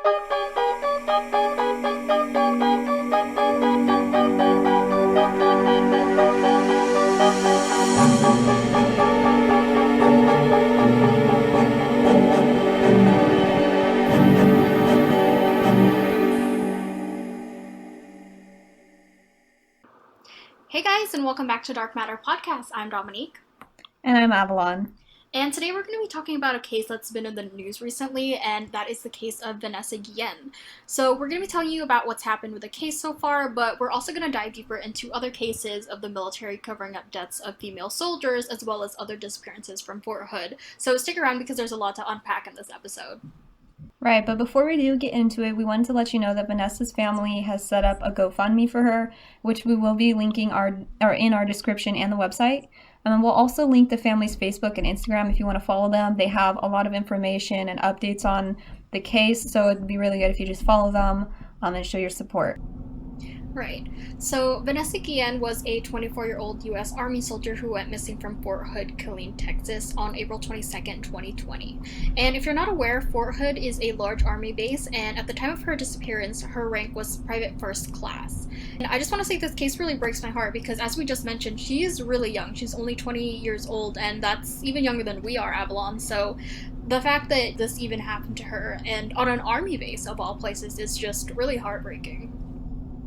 Hey guys, and welcome back to Dark Matter Podcast. I'm Dominique. And I'm Avalon. And today we're going to be talking about a case that's been in the news recently, and that is the case of Vanessa Guillen. So we're going to be telling you about what's happened with the case so far, but we're also going to dive deeper into other cases of the military covering up deaths of female soldiers, as well as other disappearances from Fort Hood. So stick around because there's a lot to unpack in this episode. Right, but before we do get into it, we wanted to let you know that Vanessa's family has set up a GoFundMe for her, which we will be linking in our description and the website. And we'll also link the family's Facebook and Instagram if you want to follow them. They have a lot of information and updates on the case, so it'd be really good if you just follow them and show your support. Right. So Vanessa Guillen was a 24-year-old U.S. Army soldier who went missing from Fort Hood, Killeen, Texas on April 22nd, 2020. And if you're not aware, Fort Hood is a large Army base, and at the time of her disappearance, her rank was Private First Class. And I just want to say this case really breaks my heart because, as we just mentioned, she is really young. She's only 20 years old, and that's even younger than we are, Avalon. So the fact that this even happened to her, and on an Army base of all places, is just really heartbreaking.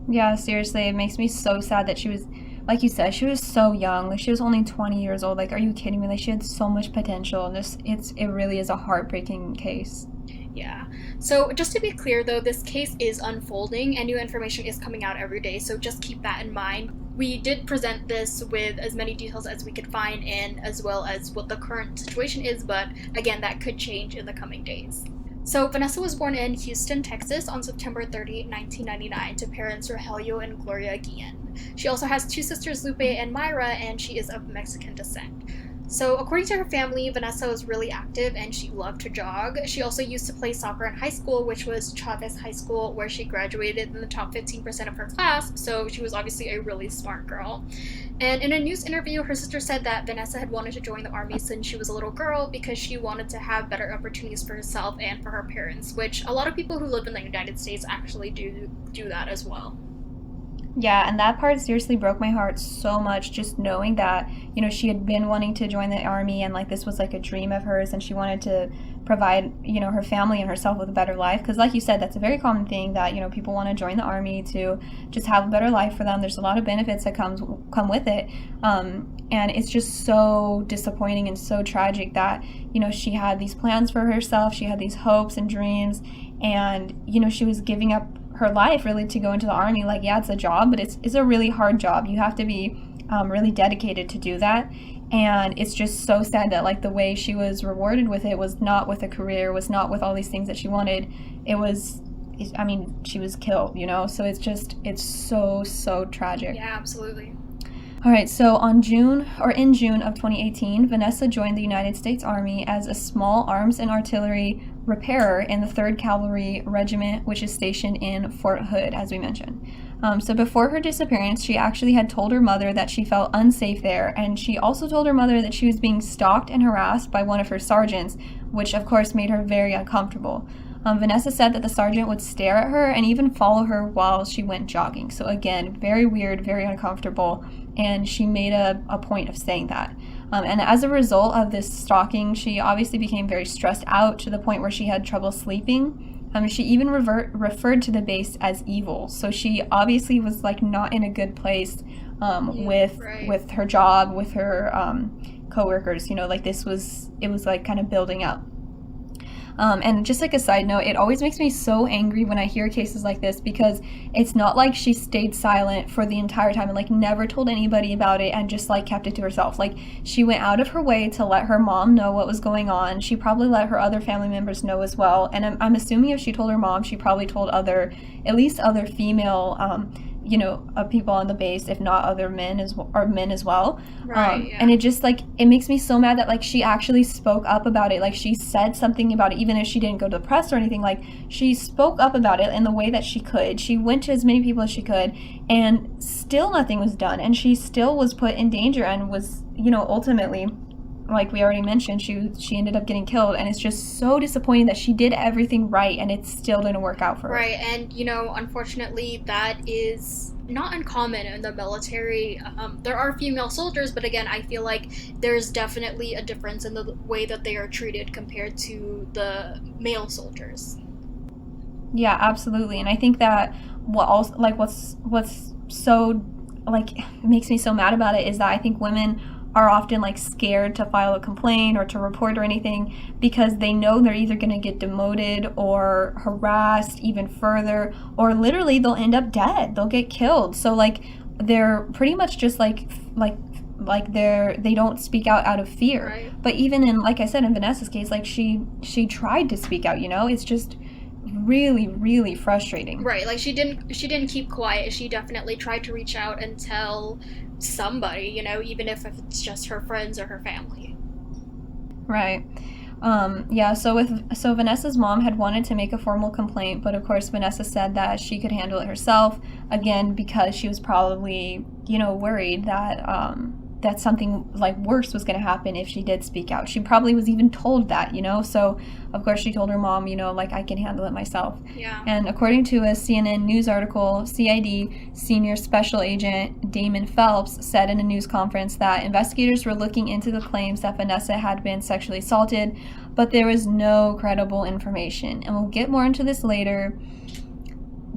Yeah, seriously, it makes me so sad that she was, like you said, she was so young. Like, she was only 20 years old. Like, are you kidding me? Like, she had so much potential. And it really is a heartbreaking case. Yeah. So just to be clear, though, this case is unfolding and new information is coming out every day. So just keep that in mind. We did present this with as many details as we could find and as well as what the current situation is. But again, that could change in the coming days. So Vanessa was born in Houston, Texas on September 30, 1999 to parents Rogelio and Gloria Guillen. She also has two sisters, Lupe and Myra, and she is of Mexican descent. So according to her family, Vanessa was really active and she loved to jog. She also used to play soccer in high school, which was Chavez High School, where she graduated in the top 15% of her class, so she was obviously a really smart girl. And in a news interview, her sister said that Vanessa had wanted to join the Army since she was a little girl because she wanted to have better opportunities for herself and for her parents, which a lot of people who live in the United States actually do that as well. Yeah, and that part seriously broke my heart so much, just knowing that, you know, she had been wanting to join the Army and, like, this was, like, a dream of hers and she wanted to provide, you know, her family and herself with a better life. Because, like you said, that's a very common thing that, you know, people want to join the Army to just have a better life for them. There's a lot of benefits that come with it. And it's just so disappointing and so tragic that, you know, she had these plans for herself. She had these hopes and dreams. And, you know, she was giving up her life really to go into the Army. Like, yeah, it's a job, but it's a really hard job. You have to be really dedicated to do that. And it's just so sad that, like, the way she was rewarded with it was not with a career, was not with all these things that she wanted. She was killed, you know? So it's so tragic. Yeah, absolutely. All right, so in June of 2018, Vanessa joined the United States Army as a small arms and artillery repairer in the 3rd Cavalry Regiment, which is stationed in Fort Hood, as we mentioned. So before her disappearance, she actually had told her mother that she felt unsafe there, and she also told her mother that she was being stalked and harassed by one of her sergeants, which of course made her very uncomfortable. Vanessa said that the sergeant would stare at her and even follow her while she went jogging. So again, very weird, very uncomfortable, and she made a point of saying that. And as a result of this stalking, she obviously became very stressed out to the point where she had trouble sleeping. She even referred to the base as evil. So she obviously was, like, not in a good place with her job, with her coworkers. You know, like, it was like kind of building up. And just like a side note, it always makes me so angry when I hear cases like this because it's not like she stayed silent for the entire time and, like, never told anybody about it and just, like, kept it to herself. Like, she went out of her way to let her mom know what was going on. She probably let her other family members know as well. And I'm assuming if she told her mom, she probably told at least other female people on the base, if not other men as well. Right, yeah. And it just, like, it makes me so mad that, like, she actually spoke up about it. Like, she said something about it, even if she didn't go to the press or anything. Like, she spoke up about it in the way that she could. She went to as many people as she could, and still nothing was done. And she still was put in danger and was, you know, ultimately like we already mentioned, she ended up getting killed, and it's just so disappointing that she did everything right and it still didn't work out for her. Right, and unfortunately, that is not uncommon in the military. There are female soldiers, but again, I feel like there's definitely a difference in the way that they are treated compared to the male soldiers. Yeah, absolutely. And I think that what's so like makes me so mad about it is that I think women are often like scared to file a complaint or to report or anything because they know they're either going to get demoted or harassed even further, or literally they'll end up dead. They'll get killed. So like they're pretty much just like they don't speak out of fear. Right. But even in, like I said, in Vanessa's case, like she tried to speak out, it's just really, really frustrating. Right, like she didn't keep quiet. She definitely tried to reach out and tell somebody, even if it's just her friends or her family. Right. So Vanessa's mom had wanted to make a formal complaint, but of course Vanessa said that she could handle it herself, again because she was probably, worried that something like worse was going to happen if she did speak out. She probably was even told that, so of course she told her mom, like, I can handle it myself. Yeah. And according to a CNN news article, CID Senior Special Agent Damon Phelps said in a news conference that investigators were looking into the claims that Vanessa had been sexually assaulted, but there was no credible information. And we'll get more into this later.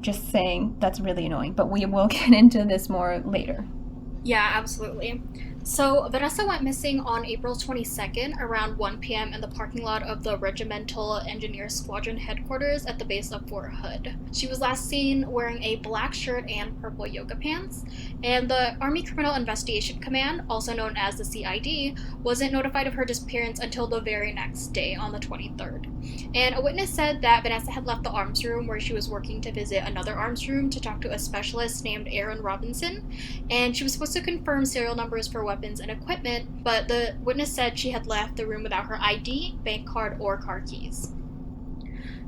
Just saying, that's really annoying, but we will get into this more later. Yeah, absolutely. So, Vanessa went missing on April 22nd around 1 p.m. in the parking lot of the Regimental Engineer Squadron headquarters at the base of Fort Hood. She was last seen wearing a black shirt and purple yoga pants, and the Army Criminal Investigation Command, also known as the CID, wasn't notified of her disappearance until the very next day on the 23rd. And a witness said that Vanessa had left the arms room where she was working to visit another arms room to talk to a specialist named Aaron Robinson, and she was supposed to confirm serial numbers for weapons and equipment, but the witness said she had left the room without her ID, bank card, or car keys.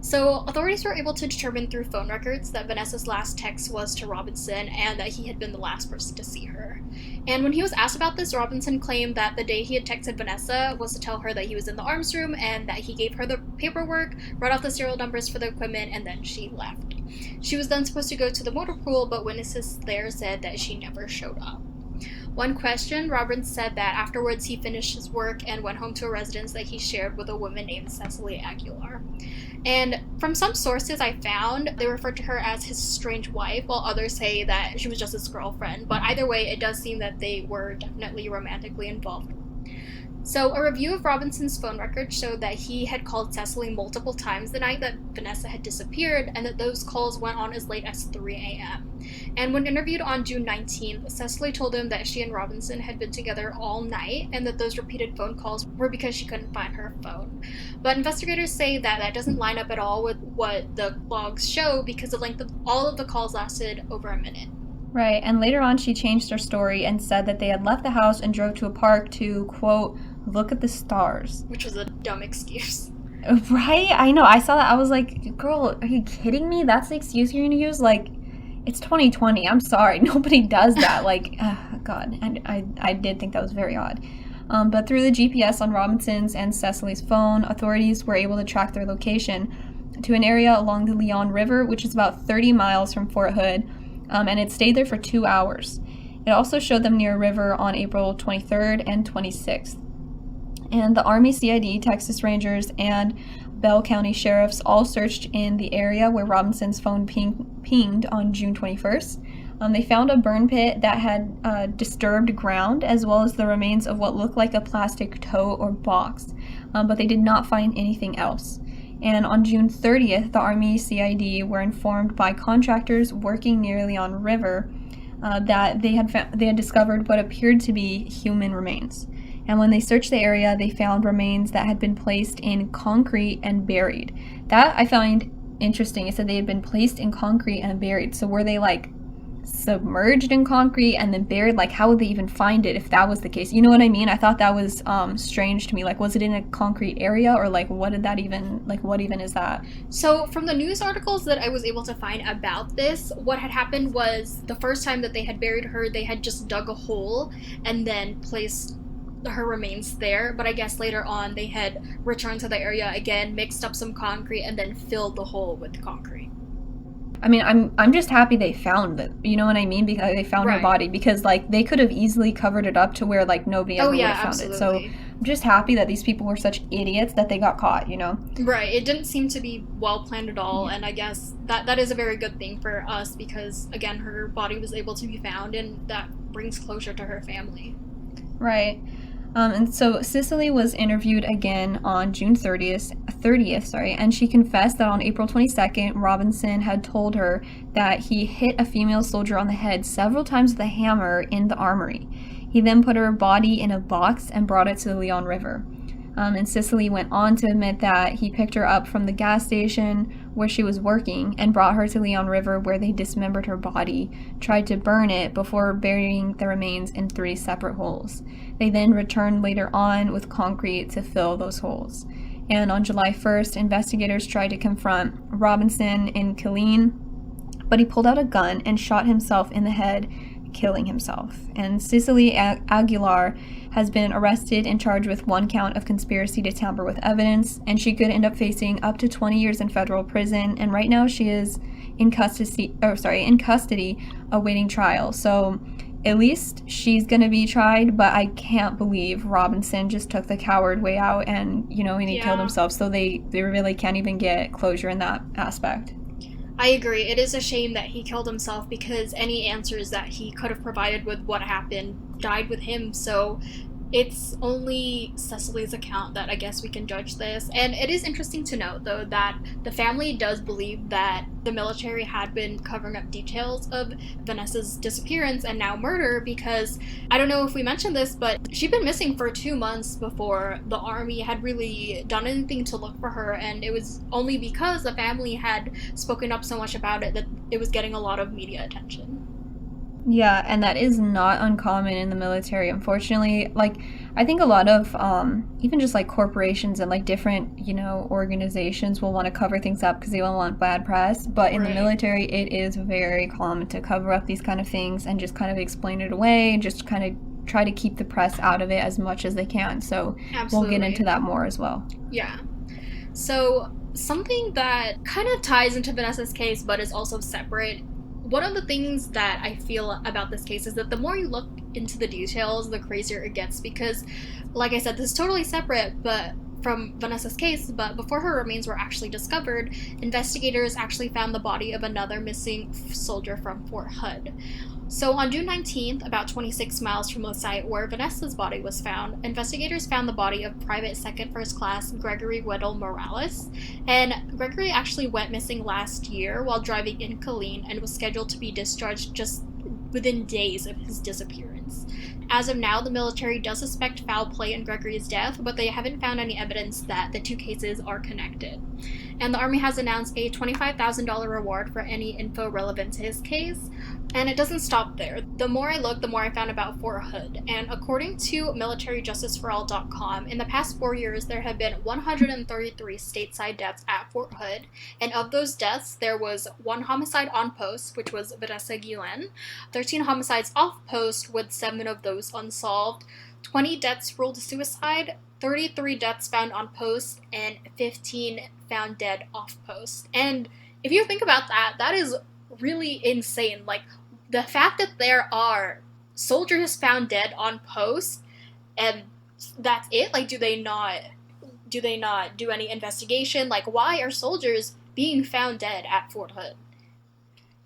So, authorities were able to determine through phone records that Vanessa's last text was to Robinson and that he had been the last person to see her. And when he was asked about this, Robinson claimed that the day he had texted Vanessa was to tell her that he was in the arms room and that he gave her the paperwork, read off the serial numbers for the equipment, and then she left. She was then supposed to go to the motor pool, but witnesses there said that she never showed up. One question, Roberts said that afterwards he finished his work and went home to a residence that he shared with a woman named Cecily Aguilar. And from some sources I found, they referred to her as his strange wife, while others say that she was just his girlfriend. But either way, it does seem that they were definitely romantically involved. So, a review of Robinson's phone records showed that he had called Cecily multiple times the night that Vanessa had disappeared, and that those calls went on as late as 3 a.m. And when interviewed on June 19th, Cecily told him that she and Robinson had been together all night, and that those repeated phone calls were because she couldn't find her phone. But investigators say that that doesn't line up at all with what the logs show, because the length of all of the calls lasted over a minute. Right, and later on she changed her story and said that they had left the house and drove to a park to, quote, look at the stars. Which was a dumb excuse. Right? I know. I saw that. I was like, girl, are you kidding me? That's the excuse you're going to use? Like, it's 2020. I'm sorry. Nobody does that. Like, God. And I did think that was very odd. But through the GPS on Robinson's and Cecily's phone, authorities were able to track their location to an area along the Leon River, which is about 30 miles from Fort Hood, and it stayed there for 2 hours. It also showed them near a river on April 23rd and 26th. And the Army CID, Texas Rangers, and Bell County Sheriffs all searched in the area where Robinson's phone pinged on June 21st. They found a burn pit that had disturbed ground, as well as the remains of what looked like a plastic tote or box, but they did not find anything else. And on June 30th, the Army CID were informed by contractors working near Leon River that they had discovered what appeared to be human remains. And when they searched the area, they found remains that had been placed in concrete and buried. That I found interesting. It said they had been placed in concrete and buried. So were they like submerged in concrete and then buried? Like, how would they even find it if that was the case? You know what I mean? I thought that was strange to me. Like, was it in a concrete area, or like what even is that? So from the news articles that I was able to find about this, what had happened was the first time that they had buried her, they had just dug a hole and then placed her remains there, but I guess later on they had returned to the area again, mixed up some concrete, and then filled the hole with concrete. I mean, I'm just happy they found it. You know what I mean? Because they found her Right. body, because like they could have easily covered it up to where like nobody ever Oh would yeah, have found it. So absolutely. I'm just happy that these people were such idiots that they got caught, you know? Right. It didn't seem to be well planned at all, Yeah. and I guess that is a very good thing for us because again, her body was able to be found, and that brings closure to her family. Right. And so Cicely was interviewed again on June 30th, and she confessed that on April 22nd, Robinson had told her that he hit a female soldier on the head several times with a hammer in the armory. He then put her body in a box and brought it to the Leon River. And Cicely went on to admit that he picked her up from the gas station where she was working and brought her to Leon River, where they dismembered her body, tried to burn it before burying the remains in 3 separate holes. They then returned later on with concrete to fill those holes. And on July 1st, investigators tried to confront Robinson in Killeen, but he pulled out a gun and shot himself in the head, killing himself. And Cicely Aguilar has been arrested and charged with 1 count of conspiracy to tamper with evidence, and she could end up facing up to 20 years in federal prison. And right now she is in custody awaiting trial. So at least she's going to be tried, but I can't believe Robinson just took the coward way out and, and he killed himself. So they really can't even get closure in that aspect. I agree. It is a shame that he killed himself because any answers that he could have provided with what happened died with him. So it's only Cicely's account that I guess we can judge this. And it is interesting to note, though, that the family does believe that the military had been covering up details of Vanessa's disappearance and now murder because, I don't know if we mentioned this, but she'd been missing for 2 months before the army had really done anything to look for her, and it was only because the family had spoken up so much about it that it was getting a lot of media attention. Yeah, and that is not uncommon in the military, unfortunately. Like, I think a lot of, even just like corporations and like different, organizations will want to cover things up because they don't want bad press. But in the military, it is very common to cover up these kind of things and just kind of explain it away and just kind of try to keep the press out of it as much as they can. So Absolutely. We'll get into that more as well. Yeah. So something that kind of ties into Vanessa's case but is also separate. One of the things that I feel about this case is that the more you look into the details, the crazier it gets because, like I said, this is totally separate but from Vanessa's case, but before her remains were actually discovered, investigators actually found the body of another missing soldier from Fort Hood. So on June 19th, about 26 miles from the site where Vanessa's body was found, investigators found the body of Private Second First Class Gregory Weddle Morales. And Gregory actually went missing last year while driving in Killeen and was scheduled to be discharged just within days of his disappearance. As of now, the military does suspect foul play in Gregory's death, but they haven't found any evidence that the 2 cases are connected. And the Army has announced a $25,000 reward for any info relevant to his case. And it doesn't stop there. The more I looked, the more I found about Fort Hood. And according to militaryjusticeforall.com, in the past 4 years, there have been 133 stateside deaths at Fort Hood. And of those deaths, there was 1 homicide on post, which was Vanessa Guillen, 13 homicides off post, with 7 of those unsolved, 20 deaths ruled suicide, 33 deaths found on post, and 15 found dead off post. And if you think about that, that is really insane. Like, the fact that there are soldiers found dead on post and that's it, like, do they not do any investigation? Like, why are soldiers being found dead at Fort Hood?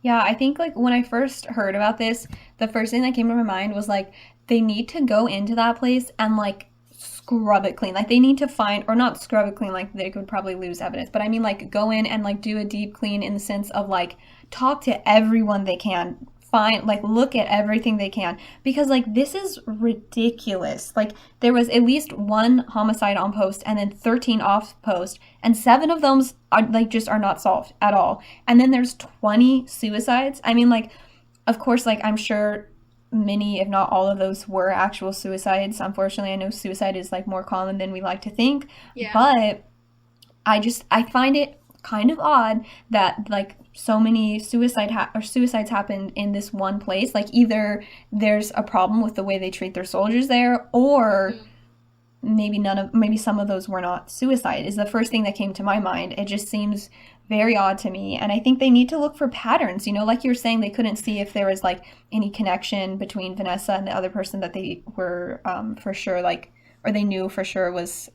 Yeah, I think like when I first heard about this, the first thing that came to my mind was like they need to go into that place and like scrub it clean. Like they need to find, or not scrub it clean, like they could probably lose evidence, but I mean like go in and like do a deep clean in the sense of like talk to everyone they can, find, like look at everything they can, because like this is ridiculous. Like there was at least 1 homicide on post and then 13 off post, and 7 of those are like just are not solved at all. And then there's 20 suicides. I mean, like, of course, like I'm sure many, if not all of those were actual suicides. Unfortunately, I know suicide is like more common than we like to think. Yeah. But I find it kind of odd that like so many suicides happened in this one place. Like either there's a problem with the way they treat their soldiers there, or maybe some of those were not suicide, is the first thing that came to my mind. It just seems very odd to me, and I think they need to look for patterns, like you're saying, they couldn't see if there was like any connection between Vanessa and the other person that they were for sure like, or they knew for sure was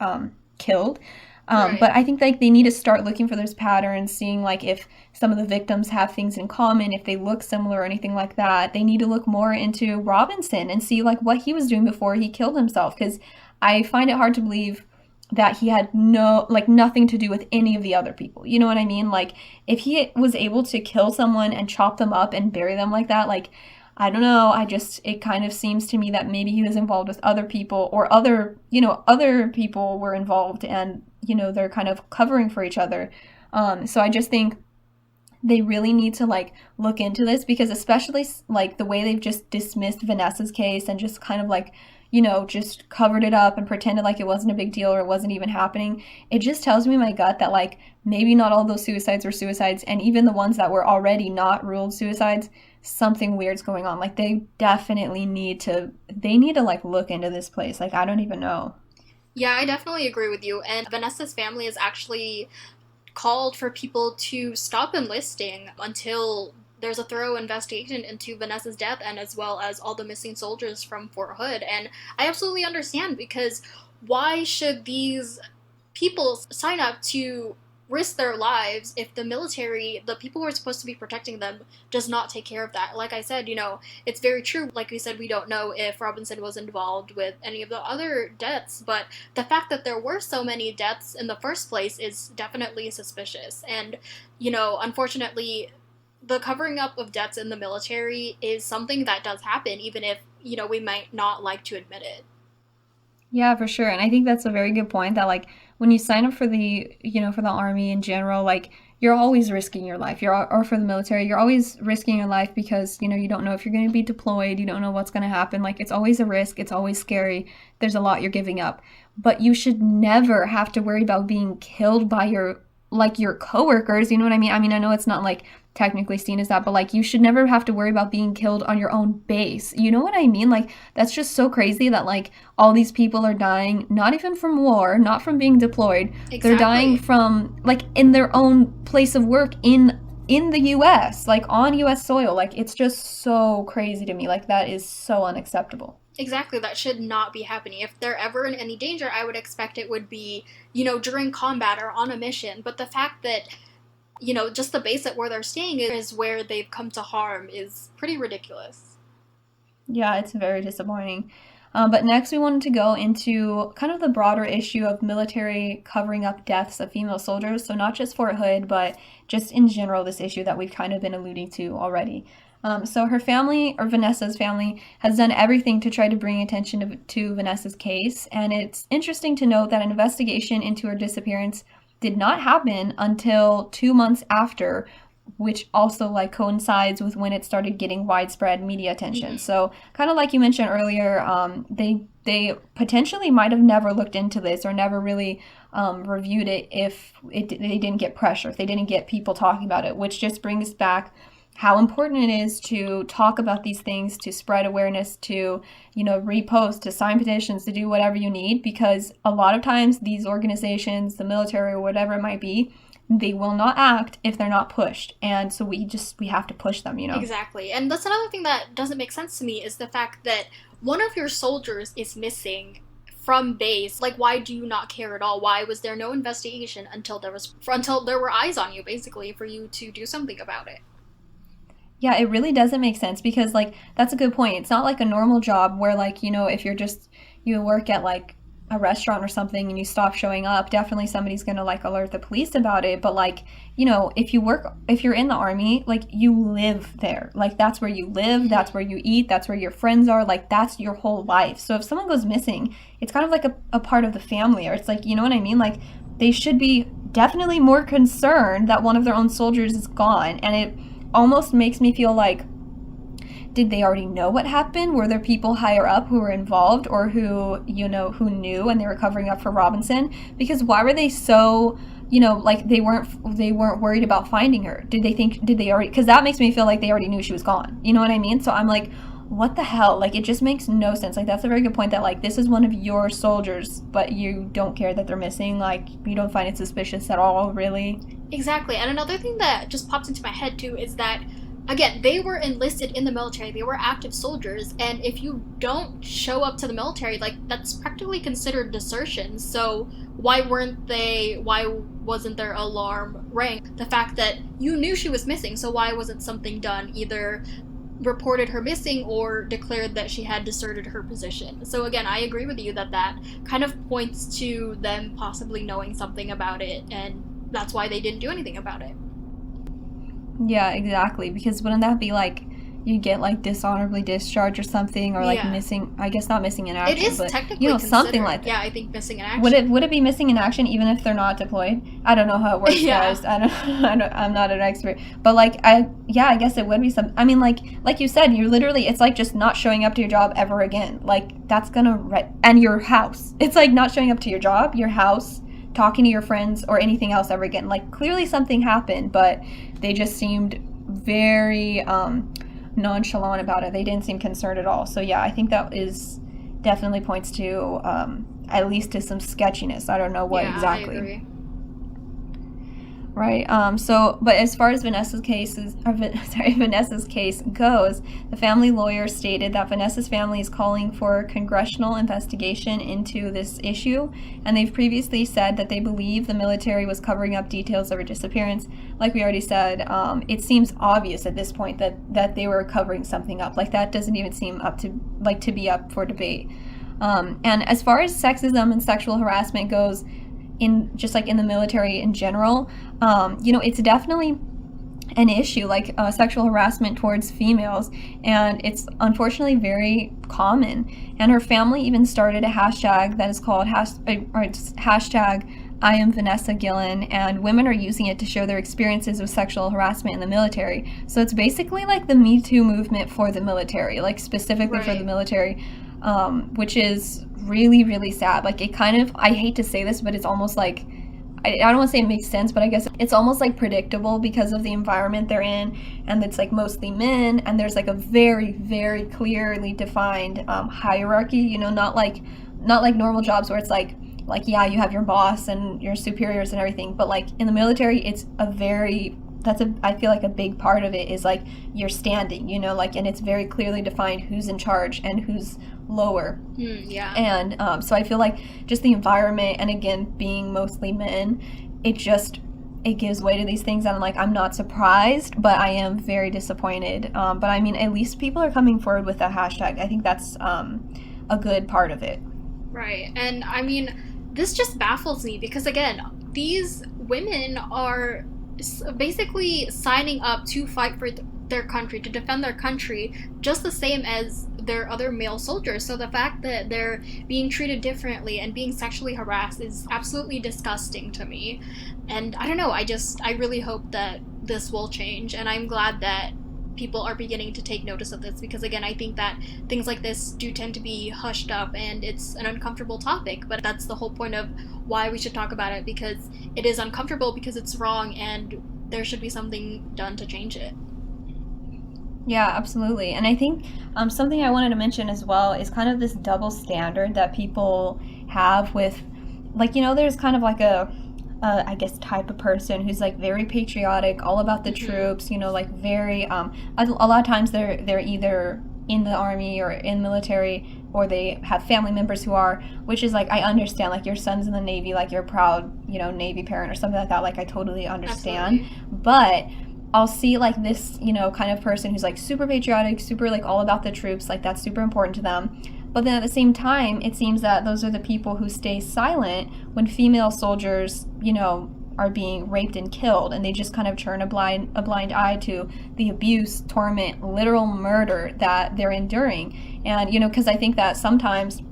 killed. Right. But I think like they need to start looking for those patterns, seeing like if some of the victims have things in common, if they look similar or anything like that. They need to look more into Robinson and see like what he was doing before he killed himself, because I find it hard to believe that he had nothing to do with any of the other people. You know what I mean? Like if he was able to kill someone and chop them up and bury them like that, like I don't know, it kind of seems to me that maybe he was involved with other people, or other people were involved, and they're kind of covering for each other. So I just think they really need to like look into this, because especially like the way they've just dismissed Vanessa's case and just kind of like just covered it up and pretended like it wasn't a big deal or it wasn't even happening. It just tells me in my gut that like maybe not all those suicides were suicides, and even the ones that were already not ruled suicides, something weird's going on. Like they definitely need to like look into this place. Like I don't even know. Yeah, I definitely agree with you. And Vanessa's family has actually called for people to stop enlisting until there's a thorough investigation into Vanessa's death, and as well as all the missing soldiers from Fort Hood. And I absolutely understand, because why should these people sign up to risk their lives if the military, the people who are supposed to be protecting them, does not take care of that? Like I said, it's very true. Like we said, we don't know if Robinson was involved with any of the other deaths, but the fact that there were so many deaths in the first place is definitely suspicious. And, unfortunately, the covering up of deaths in the military is something that does happen, even if, we might not like to admit it. Yeah, for sure. And I think that's a very good point, that like when you sign up for for the army in general, like you're always risking your life. Or for the military, you're always risking your life, because, you don't know if you're going to be deployed. You don't know what's going to happen. Like it's always a risk. It's always scary. There's a lot you're giving up. But you should never have to worry about being killed by your coworkers. You know what I mean? I mean, I know it's not like technically seen as that, but like you should never have to worry about being killed on your own base. You know what I mean? Like that's just so crazy that like all these people are dying, not even from war, not from being deployed. Exactly. They're dying from like in their own place of work in the US, like on US soil. Like it's just so crazy to me. Like that is so unacceptable. Exactly, that should not be happening. If they're ever in any danger, I would expect it would be, during combat or on a mission. But the fact that, just the base at where they're staying is where they've come to harm is pretty ridiculous. Yeah, it's very disappointing. But next we wanted to go into kind of the broader issue of military covering up deaths of female soldiers. So not just Fort Hood, but just in general, this issue that we've kind of been alluding to already. So her family, or Vanessa's family, has done everything to try to bring attention to Vanessa's case. And it's interesting to note that an investigation into her disappearance did not happen until 2 months after, which also like coincides with when it started getting widespread media attention. Mm-hmm. So kind of like you mentioned earlier, they potentially might have never looked into this, or never really reviewed it if they didn't get pressure, if they didn't get people talking about it, which just brings back how important it is to talk about these things, to spread awareness, to, repost, to sign petitions, to do whatever you need, because a lot of times these organizations, the military or whatever it might be, they will not act if they're not pushed. And so we have to push them, Exactly. And that's another thing that doesn't make sense to me, is the fact that one of your soldiers is missing from base. Like, why do you not care at all? Why was there no investigation until there were eyes on you, basically, for you to do something about it? Yeah, it really doesn't make sense, because like that's a good point. It's not like a normal job where like, if you work at like a restaurant or something and you stop showing up, definitely somebody's going to like alert the police about it. But like, if you're in the army, like you live there, like that's where you live, that's where you eat, that's where your friends are, like that's your whole life. So if someone goes missing, it's kind of like a part of the family, or it's like, you know what I mean? Like they should be definitely more concerned that one of their own soldiers is gone. And it almost makes me feel like, did they already know what happened? Were there people higher up who were involved, or who knew and they were covering up for Robinson? Because why were they so like they weren't worried about finding her. Did they already, because that makes me feel like they already knew she was gone. You know what I mean? So I'm like, what the hell? Like, it just makes no sense. Like, that's a very good point, that like this is one of your soldiers, but you don't care that they're missing. Like, you don't find it suspicious at all, really. Exactly. And another thing that just popped into my head too is that, again, they were enlisted in the military. They were active soldiers, and if you don't show up to the military, like, that's practically considered desertion. So why wasn't their alarm rang? The fact that you knew she was missing, so why wasn't something done? Either reported her missing or declared that she had deserted her position. So again, I agree with you that that kind of points to them possibly knowing something about it, and that's why they didn't do anything about it. Yeah, exactly. Because wouldn't that be like you get like dishonorably discharged or something, or like missing? I guess not missing in action. It is but, technically something like that. Yeah, I think missing in action. Would it be missing in action even if they're not deployed? I don't know how it works, guys. I'm not an expert, but like I guess it would be some. I mean, like you said, you're literally, it's like just not showing up to your job ever again. Like that's gonna and your house. It's like not showing up to your job, your house, talking to your friends, or anything else ever again. Like clearly something happened, but they just seemed very nonchalant about it. They didn't seem concerned at all. So yeah, I think that is definitely points to at least to some sketchiness. I don't know what exactly. I agree. Right. But as far as Vanessa's case goes, the family lawyer stated that Vanessa's family is calling for congressional investigation into this issue, and they've previously said that they believe the military was covering up details of her disappearance. Like we already said, it seems obvious at this point that they were covering something up. Like that doesn't even seem to be up for debate. And as far as sexism and sexual harassment goes, in the military in general, it's definitely an issue, like sexual harassment towards females, and it's unfortunately very common. And her family even started a hashtag that is called hashtag I am Vanessa Guillen, and women are using it to share their experiences with sexual harassment in the military. So it's basically like the Me Too movement for the military, like specifically for the military, which is really, really sad. Like it kind of, I hate to say this, but it's almost like, I don't want to say it makes sense, but I guess it's almost like predictable because of the environment they're in, and it's like mostly men, and there's like a very, very clearly defined hierarchy, not like normal jobs where it's like yeah, you have your boss and your superiors and everything, but like in the military, it's I feel like a big part of it is like you're standing, and it's very clearly defined who's in charge and who's lower. And so I feel like just the environment, and again being mostly men, it gives way to these things, and I'm not surprised, but I am very disappointed. But I mean, at least people are coming forward with that hashtag. I think that's a good part of it. Right. And I mean, this just baffles me because again, these women are basically signing up to fight for their country, to defend their country, just the same as their other male soldiers. So the fact that they're being treated differently and being sexually harassed is absolutely disgusting to me. And I don't know, I really hope that this will change, and I'm glad that people are beginning to take notice of this, because again, I think that things like this do tend to be hushed up, and it's an uncomfortable topic, but that's the whole point of why we should talk about it, because it is uncomfortable, because it's wrong, and there should be something done to change it. Yeah, absolutely. And I think something I wanted to mention as well is kind of this double standard that people have with, there's kind of like I guess type of person who's like very patriotic, all about the troops, very a lot of times they're either in the army or in military, or they have family members who are, which is like, I understand, like your son's in the Navy, like you're a proud, Navy parent or something like that, like I totally understand. Absolutely. But I'll see like this, kind of person who's like super patriotic, super like all about the troops, like that's super important to them. But then at the same time, it seems that those are the people who stay silent when female soldiers, are being raped and killed, and they just kind of turn a blind eye to the abuse, torment, literal murder that they're enduring. And, because I think that sometimes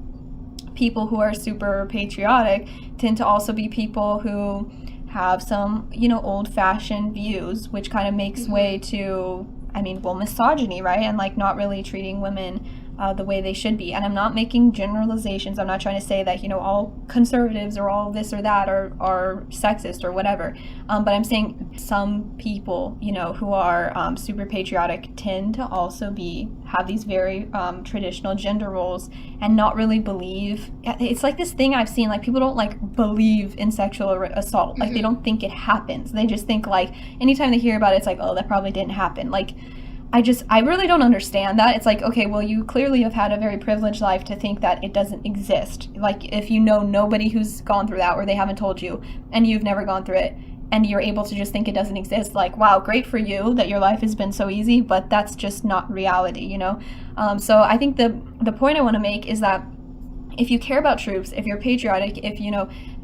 people who are super patriotic tend to also be people who have some, old-fashioned views, which kind of makes way to, misogyny, right? And like not really treating women the way they should be. And I'm not making generalizations. I'm not trying to say that, all conservatives or all this or that are sexist or whatever. But I'm saying some people, who are super patriotic tend to also have these very traditional gender roles and not really believe. It's like this thing I've seen, like people don't like believe in sexual assault. Like they don't think it happens. They just think like anytime they hear about it, it's like, oh, that probably didn't happen. Like I really don't understand that. It's like, okay, well, you clearly have had a very privileged life to think that it doesn't exist. Like, if you know nobody who's gone through that or they haven't told you and you've never gone through it and you're able to just think it doesn't exist, like, wow, great for you that your life has been so easy, but that's just not reality, So I think the point I want to make is that if you care about troops, if you're patriotic, if,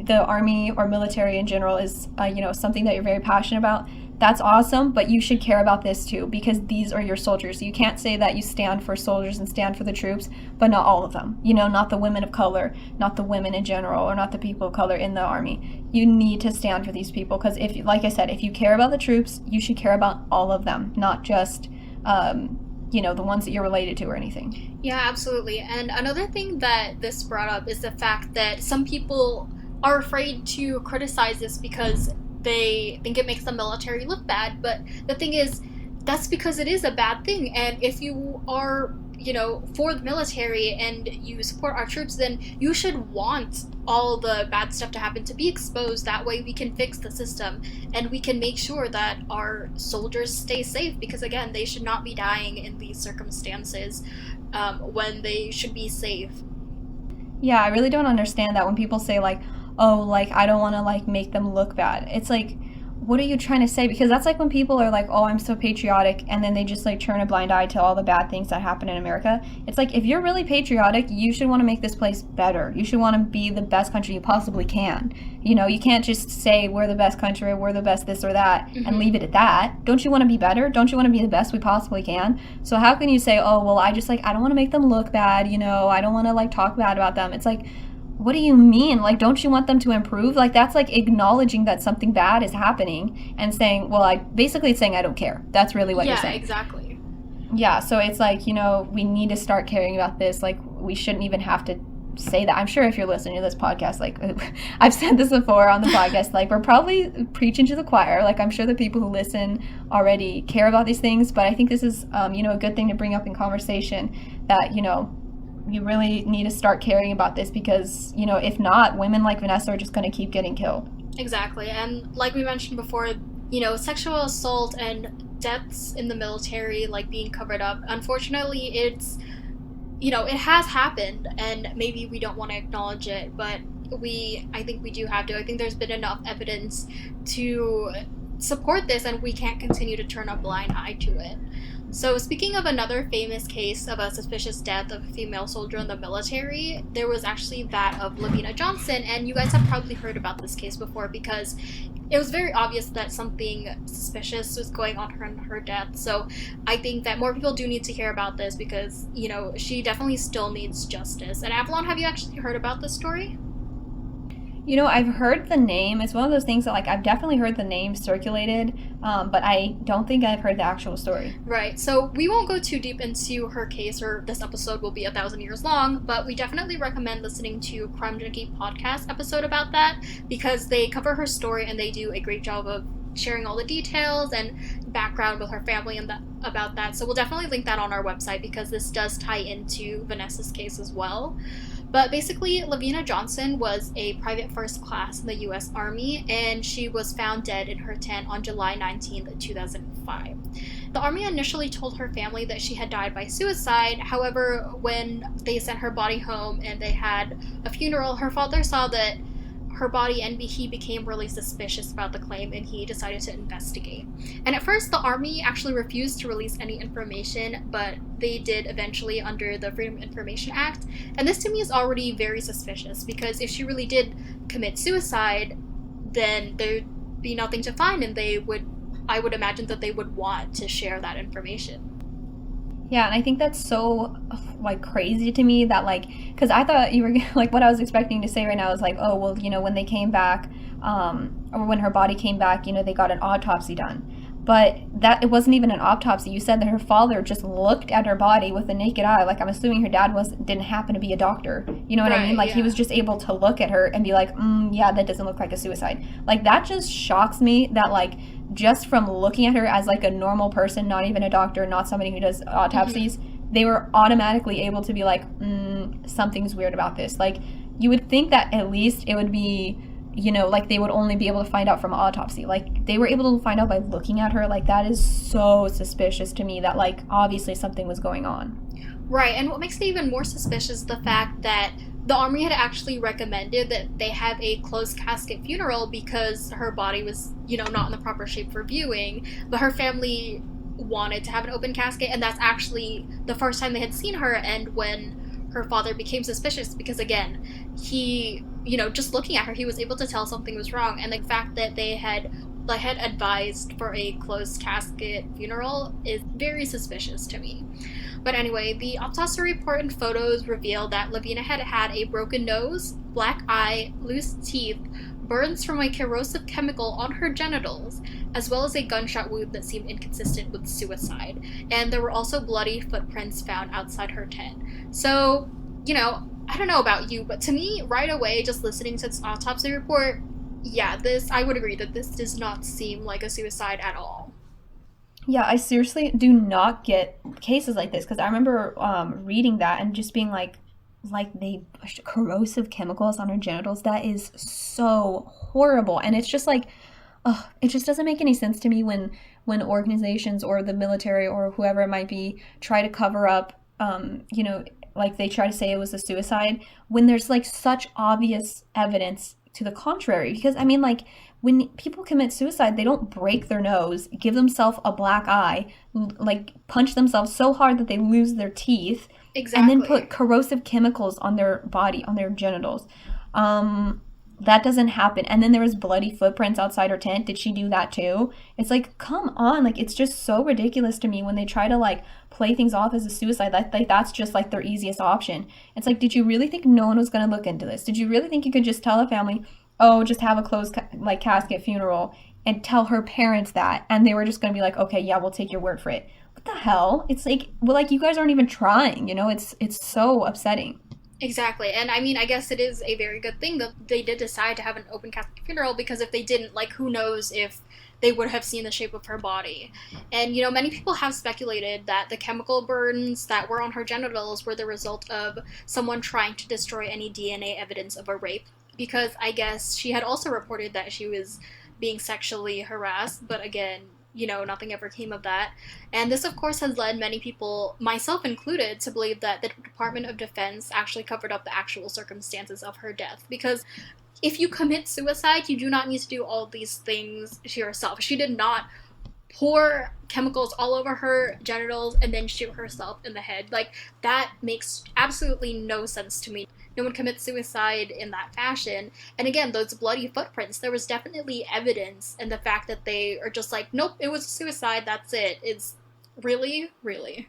the army or military in general is, something that you're very passionate about, that's awesome, but you should care about this too, because these are your soldiers. You can't say that you stand for soldiers and stand for the troops, but not all of them. Not the women of color, not the women in general, or not the people of color in the army. You need to stand for these people, because if, like I said, if you care about the troops, you should care about all of them, not just, the ones that you're related to or anything. Yeah, absolutely. And another thing that this brought up is the fact that some people are afraid to criticize this because they think it makes the military look bad, but the thing is, that's because it is a bad thing. And if you are, for the military and you support our troops, then you should want all the bad stuff to happen, to be exposed. That way we can fix the system and we can make sure that our soldiers stay safe, because again, they should not be dying in these circumstances when they should be safe. Yeah, I really don't understand that when people say like, oh, like, I don't want to, like, make them look bad. It's like, what are you trying to say? Because that's like when people are like, oh, I'm so patriotic, and then they just, like, turn a blind eye to all the bad things that happen in America. It's like, if you're really patriotic, you should want to make this place better. You should want to be the best country you possibly can. You can't just say we're the best country, or we're the best this or that, and leave it at that. Don't you want to be better? Don't you want to be the best we possibly can? So how can you say, oh, well, I don't want to make them look bad, I don't want to, like, talk bad about them. It's like, what do you mean? Like, don't you want them to improve? Like, that's like acknowledging that something bad is happening and saying, well, basically it's saying I don't care. That's really what you're saying. Yeah, exactly. Yeah, so it's like, we need to start caring about this. Like, we shouldn't even have to say that. I'm sure if you're listening to this podcast, like, I've said this before on the podcast, like, we're probably preaching to the choir. Like, I'm sure the people who listen already care about these things, but I think this is, a good thing to bring up in conversation, that, you really need to start caring about this, because, if not, women like Vanessa are just going to keep getting killed. Exactly. And like we mentioned before, sexual assault and deaths in the military, like, being covered up, unfortunately, it's, it has happened, and maybe we don't want to acknowledge it, but I think we do have to. I think there's been enough evidence to support this, and we can't continue to turn a blind eye to it. So speaking of another famous case of a suspicious death of a female soldier in the military, there was actually that of Lavina Johnson, and you guys have probably heard about this case before, because it was very obvious that something suspicious was going on in her death. So I think that more people do need to hear about this, because, she definitely still needs justice. And Avalon, have you actually heard about this story? I've heard the name. It's one of those things that, like, I've definitely heard the name circulated, but I don't think I've heard the actual story. Right. So we won't go too deep into her case, or this episode will be 1,000 years long, but we definitely recommend listening to Crime Junkie podcast episode about that, because they cover her story and they do a great job of sharing all the details and background with her family and about that. So we'll definitely link that on our website, because this does tie into Vanessa's case as well. But basically, Lavina Johnson was a private first class in the U.S. Army, and she was found dead in her tent on July 19th, 2005. The Army initially told her family that she had died by suicide. However, when they sent her body home and they had a funeral, her father saw that her body, and he became really suspicious about the claim, and he decided to investigate. And at first, the Army actually refused to release any information, but they did eventually under the Freedom of Information Act. And this to me is already very suspicious, because if she really did commit suicide, then there'd be nothing to find, and I would imagine that they would want to share that information. Yeah, and I think that's so, like, crazy to me that, like, because I thought you were, like, what I was expecting to say right now is, like, oh, well, when they came back, or when her body came back, they got an autopsy done. but that it wasn't even an autopsy. You said that her father just looked at her body with a naked eye. Like, I'm assuming her dad didn't happen to be a doctor. You know what I mean? Right, Like, he yeah. was just able to look at her and be like, yeah, that doesn't look like a suicide. Like, that just shocks me that, like, just from looking at her as like a normal person, not even a doctor, not somebody who does Hmm. autopsies, they were automatically able to be like, something's weird about this. Like, you would think that at least it would be, like they would only be able to find out from autopsy. Like, they were able to find out by looking at her. Like, that is so suspicious to me that, like, obviously something was going on. Right, and what makes it even more suspicious is the fact that the army had actually recommended that they have a closed casket funeral because her body was, not in the proper shape for viewing, but her family wanted to have an open casket, and that's actually the first time they had seen her, and when her father became suspicious because, again, he, just looking at her, he was able to tell something was wrong, and the fact that they had advised for a closed casket funeral is very suspicious to me. But anyway, the autopsy report and photos reveal that Lavina had had a broken nose, black eye, loose teeth, burns from a corrosive chemical on her genitals, as well as a gunshot wound that seemed inconsistent with suicide. And there were also bloody footprints found outside her tent. So, I don't know about you, but to me, right away, just listening to this autopsy report, yeah, I would agree that this does not seem like a suicide at all. Yeah, I seriously do not get cases like this because I remember reading that and just being like they corrosive chemicals on her genitals. That is so horrible, and it's just like, oh, it just doesn't make any sense to me when organizations or the military or whoever it might be try to cover up, like they try to say it was a suicide when there's like such obvious evidence to the contrary. Because I mean, like, when people commit suicide, they don't break their nose, give themselves a black eye, like punch themselves so hard that they lose their teeth, and then put Exactly. corrosive chemicals on their body, on their genitals. Um, that doesn't happen. And then there was bloody footprints outside her tent. Did she do that too? It's like, come on. Like, it's just so ridiculous to me when they try to like play things off as a suicide. That's just like their easiest option. It's like, did you really think no one was going to look into this? Did you really think you could just tell a family, oh, just have a closed like casket funeral, and tell her parents that, and they were just going to be like, okay, yeah, we'll take your word for it? What the hell? It's like, well, like, you guys aren't even trying. It's so upsetting. Exactly. And I mean, I guess it is a very good thing that they did decide to have an open casket funeral because if they didn't, like, who knows if they would have seen the shape of her body. And, many people have speculated that the chemical burns that were on her genitals were the result of someone trying to destroy any DNA evidence of a rape. Because I guess she had also reported that she was being sexually harassed, but again, nothing ever came of that. And this, of course, has led many people, myself included, to believe that the Department of Defense actually covered up the actual circumstances of her death. Because if you commit suicide, you do not need to do all these things to yourself. She did not pour chemicals all over her genitals and then shoot herself in the head. Like, that makes absolutely no sense to me. No one commits suicide in that fashion. And again, those bloody footprints, there was definitely evidence, and the fact that they are just like, nope, it was a suicide, that's it. It's really, really.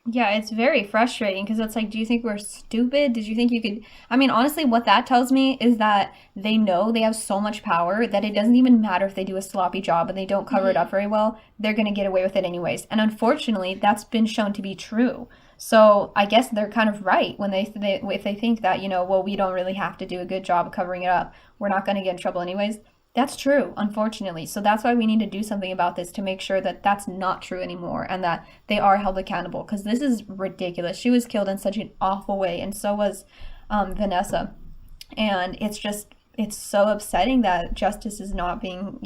Yeah, it's very frustrating because it's like, do you think we're stupid? Did you think you could? I mean, honestly, what that tells me is that they know they have so much power that it doesn't even matter if they do a sloppy job and they don't cover it Mm-hmm. up very well, they're going to get away with it anyways. And unfortunately, that's been shown to be true. So I guess they're kind of right when if they think that, well, we don't really have to do a good job of covering it up. We're not going to get in trouble anyways. That's true, unfortunately. So that's why we need to do something about this to make sure that that's not true anymore and that they are held accountable because this is ridiculous. She was killed in such an awful way, and so was Vanessa. And it's so upsetting that justice is not being,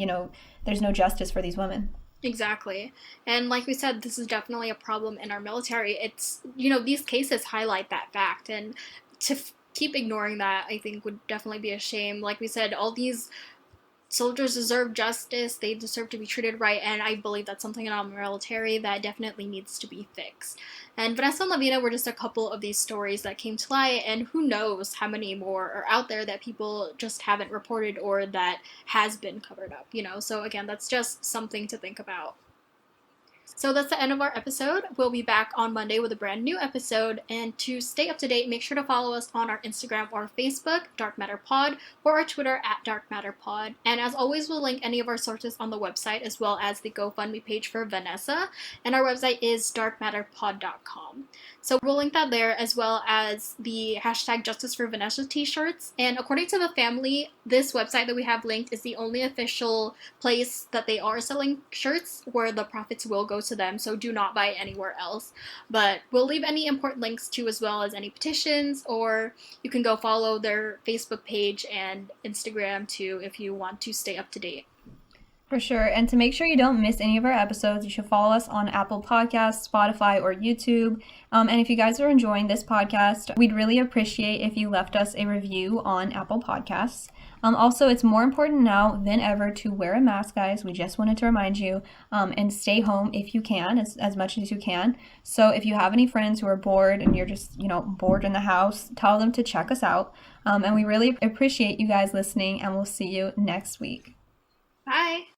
there's no justice for these women. Exactly. And like we said, this is definitely a problem in our military. It's, these cases highlight that fact. And to keep ignoring that, I think would definitely be a shame. Like we said, all these soldiers deserve justice. They deserve to be treated right, and I believe that's something in our military that definitely needs to be fixed. And Vanessa and Lavina were just a couple of these stories that came to light, and who knows how many more are out there that people just haven't reported or that has been covered up. So again, that's just something to think about. So that's the end of our episode. We'll be back on Monday with a brand new episode. And to stay up to date, make sure to follow us on our Instagram or Facebook, Dark Matter Pod, or our Twitter at Dark Matter Pod. And as always, we'll link any of our sources on the website as well as the GoFundMe page for Vanessa. And our website is darkmatterpod.com. So we'll link that there as well as the hashtag Justice for Vanessa t-shirts. And according to the family, this website that we have linked is the only official place that they are selling shirts where the profits will go to them, so do not buy anywhere else. But we'll leave any important links too, as well as any petitions, or you can go follow their Facebook page and Instagram too if you want to stay up to date. For sure. And to make sure you don't miss any of our episodes, you should follow us on Apple Podcasts, Spotify, or YouTube. And if you guys are enjoying this podcast, we'd really appreciate if you left us a review on Apple Podcasts. Also, it's more important now than ever to wear a mask, guys. We just wanted to remind you, and stay home if you can, as much as you can. So if you have any friends who are bored and you're just, bored in the house, tell them to check us out. And we really appreciate you guys listening, and we'll see you next week. Bye!